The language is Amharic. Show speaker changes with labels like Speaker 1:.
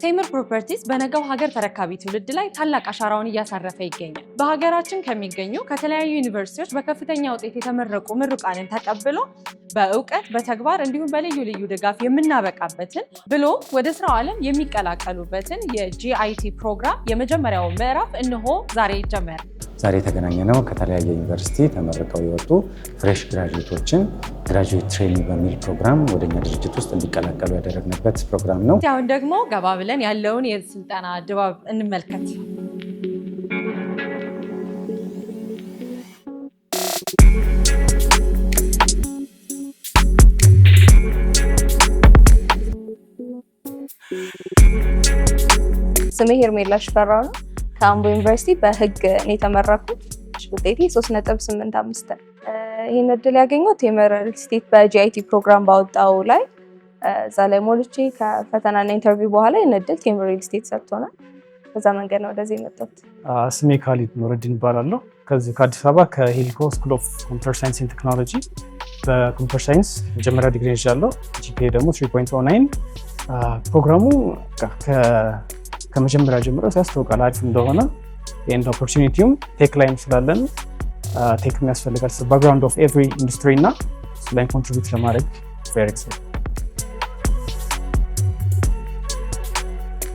Speaker 1: ቴምር ፕሮፐርቲስ በነገው ሀገር ተረካቢ ትውልድ ላይ ታላቅ አሻራውን እያሳረፈ ይገኛል። በሀገራችን ከሚገኙ ከተለያዩ ዩኒቨርሲቲዎች በከፍተኛ ውጤት የተመረቁ ምሩቃንን ተቀብሎ በእውቀት በተግባር እንዲሁም በልዩ ልዩ ድጋፍ የምናበቃበትን ብሎ ወደ ስራው ዓለም የሚቀላቀሉበትን የጂአይቲ ፕሮግራም የመጀመሪያው ምዕራፍ እንሆ ዛሬ ይጀመራል።
Speaker 2: ዛሬ የተገናኘነው ከተለያየ ዩኒቨርሲቲ ተመርቀው የወጡ ፍሬሽ ግራጁዌቶችን ግራጁዌት ትሬኒንግ በሚል ፕሮግራም ወደኛ ድርጅት ውስጥ እንዲቀላቀሉ ያደረግንበት ፕሮግራም ነው።
Speaker 1: አሁን ደግሞ ገባ ብለን ያለውን የስልጠና ድባብ እንመልከት።
Speaker 3: ስሜ ሄርሜላ ሽፈራው ነው። ከአምቦ ዩኒቨርሲቲ በህግ ነው የተመረኩት። ውጤቴ 3.85 ነው። ይህን እድል ያገኘው ቴምር ሪል ስቴት በጂአይቲ ፕሮግራም ባወጣው ላይ እዛ ላይ ሞልቼ ከፈተናና ኢንተርቪው በኋላ ይህን እድል ቴምር ሪል ስቴት ሰጥቶናል። በዛ መንገድ ነው ወደዚህ የመጣሁት።
Speaker 4: ስሜ ካሊድ ኑረዲን እባላለሁ። ከዚህ ከአዲስ አበባ ከሂልኮ ስኩል ኦፍ ኮምፒውተር ሳይንስ ኤንድ ቴክኖሎጂ በኮምፒውተር ሳይንስ መጀመሪያ ዲግሪ ይዣለሁ። ጂፒኤ ደግሞ 3.09። ፕሮግራሙ ከመጀመሪያ ጀምሮ ሲያስታውቃል አሪፍ እንደሆነ ኤንድ ኦፖርቹኒቲውም ቴክ ላይም ስላለን ቴክ የሚያስፈልጋል ባክግራውንድ ኦፍ ኤቭሪ ኢንዱስትሪ እና እሱ ላይ ኮንትሪቢዩት ለማድረግ ቬሪ ኤክሳይትድ